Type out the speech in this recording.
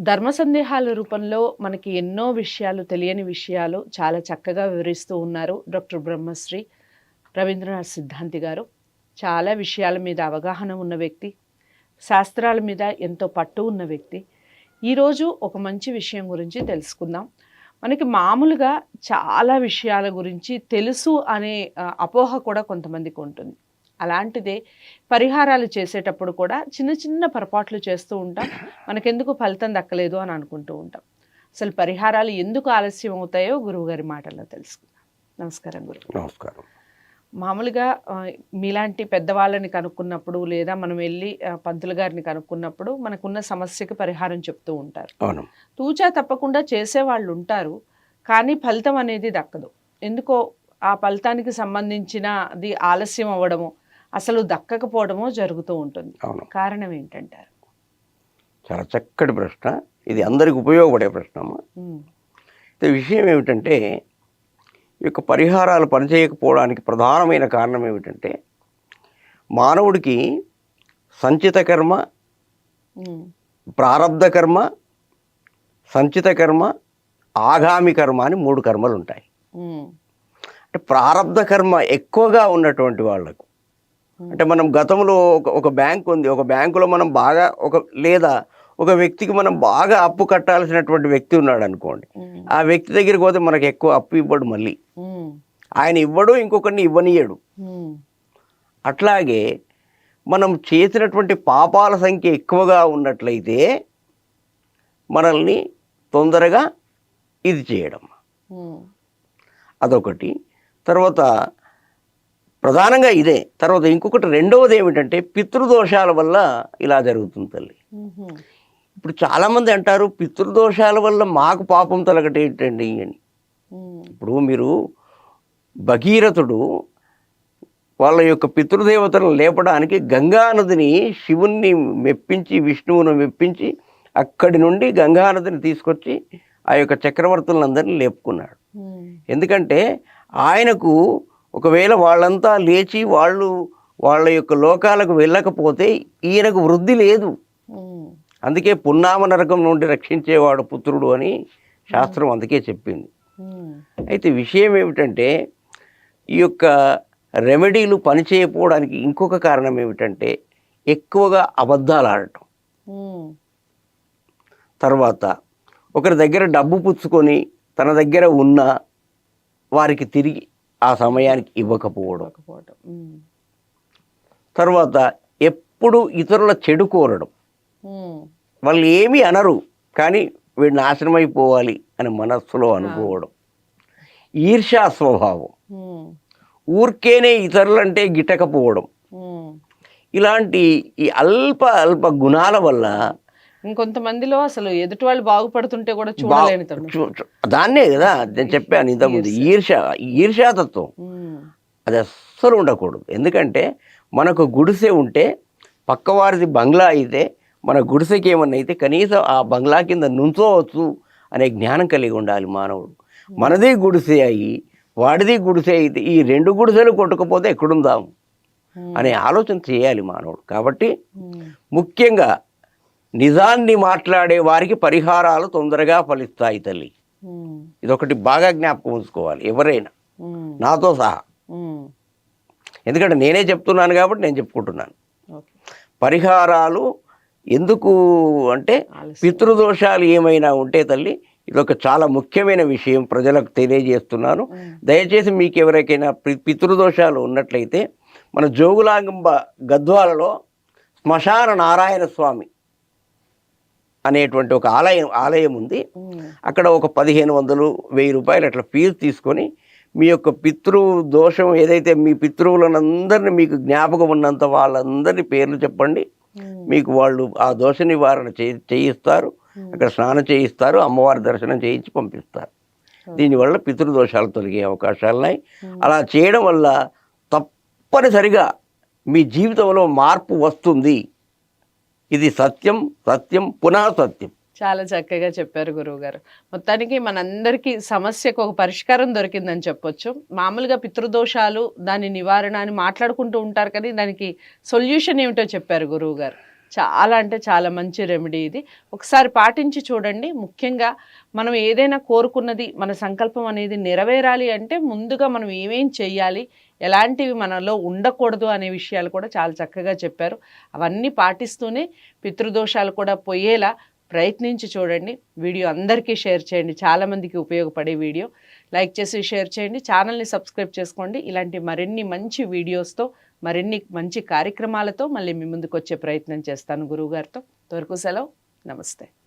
ధర్మ సందేహాల రూపంలో మనకి ఎన్నో విషయాలు, తెలియని విషయాలు చాలా చక్కగా వివరిస్తూ ఉన్నారు డాక్టర్ బ్రహ్మశ్రీ రవీంద్రనాథ్ సిద్ధాంతి గారు. చాలా విషయాల మీద అవగాహన ఉన్న వ్యక్తి, శాస్త్రాల మీద ఎంతో పట్టు ఉన్న వ్యక్తి. ఈరోజు ఒక మంచి విషయం గురించి తెలుసుకుందాం. మనకి మామూలుగా చాలా విషయాల గురించి తెలుసు అనే అపోహ కూడా కొంతమందికి ఉంటుంది. అలాంటిదే పరిహారాలు చేసేటప్పుడు కూడా చిన్న చిన్న పొరపాట్లు చేస్తూ ఉంటాం. మనకెందుకు ఫలితం దక్కలేదు అని అనుకుంటూ ఉంటాం. అసలు పరిహారాలు ఎందుకు ఆలస్యం అవుతాయో గురువుగారి మాటల్లో తెలుసుకుందాం. నమస్కారం గురువు. నమస్కారం. మామూలుగా మీలాంటి పెద్దవాళ్ళని కనుక్కున్నప్పుడు లేదా మనం వెళ్ళి పంతులు గారిని కనుక్కున్నప్పుడు మనకున్న సమస్యకి పరిహారం చెప్తూ ఉంటారు. అవును. తూచా తప్పకుండా చేసేవాళ్ళు ఉంటారు, కానీ ఫలితం అనేది దక్కదు. ఎందుకో ఆ ఫలితానికి సంబంధించినది ఆలస్యం అవ్వడము, అసలు దక్కకపోవడమో జరుగుతూ ఉంటుంది. అవును. కారణం ఏంటంటారు? చాలా చక్కటి ప్రశ్న. ఇది అందరికి ఉపయోగపడే ప్రశ్న అమ్మా. విషయం ఏమిటంటే, ఈ యొక్క పరిహారాలు పనిచేయకపోవడానికి ప్రధానమైన కారణం ఏమిటంటే, మానవుడికి సంచిత కర్మ, ప్రారబ్ధ కర్మ, సంచిత కర్మ, ఆగామి కర్మ అని 3 కర్మలు ఉంటాయి. అంటే ప్రారబ్ధ కర్మ ఎక్కువగా ఉన్నటువంటి వాళ్లకు, అంటే మనం గతంలో ఒక బ్యాంక్ ఉంది, ఒక బ్యాంకులో మనం బాగా లేదా ఒక వ్యక్తికి మనం బాగా అప్పు కట్టాల్సినటువంటి వ్యక్తి ఉన్నాడు అనుకోండి. ఆ వ్యక్తి దగ్గరికి పోతే మనకు ఎక్కువ అప్పు ఇవ్వడు, మళ్ళీ ఆయన ఇవ్వడు, ఇంకొకరిని ఇవ్వనీయడు. అట్లాగే మనం చేసినటువంటి పాపాల సంఖ్య ఎక్కువగా ఉన్నట్లయితే మనల్ని తొందరగా ఇది చేయడం, అదొకటి. తర్వాత ప్రధానంగా ఇదే. తర్వాత ఇంకొకటి రెండవది ఏమిటంటే, పితృదోషాల వల్ల ఇలా జరుగుతుంది తల్లి. ఇప్పుడు చాలామంది అంటారు, పితృదోషాల వల్ల మాకు పాపం తొలగటేంటండి అని. ఇప్పుడు మీరు భగీరథుడు వాళ్ళ యొక్క పితృదేవతలను లేపడానికి గంగానదిని, శివుణ్ణి మెప్పించి, విష్ణువును మెప్పించి అక్కడి నుండి గంగానదిని తీసుకొచ్చి ఆ యొక్క చక్రవర్తులందరినీ లేపుకున్నాడు. ఎందుకంటే ఆయనకు ఒకవేళ వాళ్ళంతా లేచి వాళ్ళ యొక్క లోకాలకు వెళ్ళకపోతే ఈయనకు వృద్ధి లేదు. అందుకే పున్నామ నరకం నుండి రక్షించేవాడు పుత్రుడు అని శాస్త్రం అందుకే చెప్పింది. అయితే విషయం ఏమిటంటే, ఈ యొక్క రెమెడీలు పనిచేయకపోవడానికి ఇంకొక కారణం ఏమిటంటే, ఎక్కువగా అబద్ధాలు ఆడటం. తర్వాత ఒకరి దగ్గర డబ్బు పుచ్చుకొని తన దగ్గర ఉన్న వారికి తిరిగి ఆ సమయానికి ఇవ్వకపోవడం. తర్వాత ఎప్పుడు ఇతరుల చెడు కోరడం. వాళ్ళు ఏమీ అనరు, కానీ వీడు నాశనం అయిపోవాలి అని మనస్సులో అనుకోవడం. ఈర్ష్యా స్వభావం, ఊరికేనే ఇతరులంటే గిట్టకపోవడం. ఇలాంటి ఈ అల్ప గుణాల వల్ల ఇంకొంతమందిలో అసలు ఎదుటి వాళ్ళు బాగుపడుతుంటే కూడా చూడలేని దాన్నే కదా నేను చెప్పాను ఇంతకుముందు, ఈర్ష్యాతత్వం. అది అస్సలు ఉండకూడదు. ఎందుకంటే మనకు గుడిసె ఉంటే పక్కవారిది బంగ్లా అయితే మన గుడిసెకి ఏమన్నా అయితే కనీసం ఆ బంగ్లా కింద నుంచోవచ్చు అనే జ్ఞానం కలిగి ఉండాలి మానవుడు. మనది గుడిసె అయ్యి వాడిది గుడిసె అయితే ఈ 2 గుడిసెలు కొట్టుకపోతే ఎక్కడుందాము అనే ఆలోచన చేయాలి మానవుడు. కాబట్టి ముఖ్యంగా నిజాన్ని మాట్లాడే వారికి పరిహారాలు తొందరగా ఫలిస్తాయి తల్లి. ఇదొకటి బాగా జ్ఞాపకం ఉంచుకోవాలి ఎవరైనా, నాతో సహా. ఎందుకంటే నేనే చెప్తున్నాను కాబట్టి నేను చెప్పుకుంటున్నాను. పరిహారాలు ఎందుకు అంటే, పితృదోషాలు ఏమైనా ఉంటే తల్లి, ఇదొక చాలా ముఖ్యమైన విషయం ప్రజలకు తెలియజేస్తున్నాను. దయచేసి మీకు ఎవరికైనా పితృదోషాలు ఉన్నట్లయితే మన జోగులాంబ గద్వాలలో శ్మశాన నారాయణ స్వామి అనేటువంటి ఒక ఆలయం ఉంది. అక్కడ ఒక 1500-1000 రూపాయలు అట్లా ఫీజు తీసుకొని మీ యొక్క పితృదోషం ఏదైతే మీ పితృవులందరినీ మీకు జ్ఞాపకం ఉన్నంత వాళ్ళందరినీ పేర్లు చెప్పండి. మీకు వాళ్ళు ఆ దోష నివారణ చేయిస్తారు. అక్కడ స్నానం చేయిస్తారు, అమ్మవారి దర్శనం చేయించి పంపిస్తారు. దీనివల్ల పితృదోషాలు తొలగే అవకాశాలున్నాయి. అలా చేయడం వల్ల తప్పనిసరిగా మీ జీవితంలో మార్పు వస్తుంది. ఇది సత్యం, సత్యం పునః సత్యం. చాలా చక్కగా చెప్పారు గురువుగారు. మొత్తానికి మనందరికీ సమస్యకు ఒక పరిష్కారం దొరికిందని చెప్పొచ్చు. మామూలుగా పితృదోషాలు, దాని నివారణ అని మాట్లాడుకుంటూ ఉంటారు, కానీ దానికి సొల్యూషన్ ఏమిటో చెప్పారు గురువుగారు. చాలా అంటే చాలా మంచి రెమెడీ ఇది. ఒకసారి పాటించి చూడండి. ముఖ్యంగా మనం ఏదైనా కోరుకున్నది, మన సంకల్పం అనేది నెరవేరాలి అంటే ముందుగా మనం ఏమేం చెయ్యాలి, ఎలాంటివి మనలో ఉండకూడదు అనే విషయాలు కూడా చాలా చక్కగా చెప్పారు. అవన్నీ పాటిస్తూనే పితృదోషాలు కూడా పోయేలా ప్రయత్నించి చూడండి. వీడియో అందరికీ షేర్ చేయండి. చాలామందికి ఉపయోగపడే వీడియో. లైక్ చేసి షేర్ చేయండి. ఛానల్ని సబ్స్క్రైబ్ చేసుకోండి. ఇలాంటి మరిన్ని మంచి వీడియోస్తో, మరిన్ని మంచి కార్యక్రమాలతో మళ్ళీ మీ ముందుకు వచ్చే ప్రయత్నం చేస్తాను గురువుగారితో. అంతవరకు సెలవు. నమస్తే.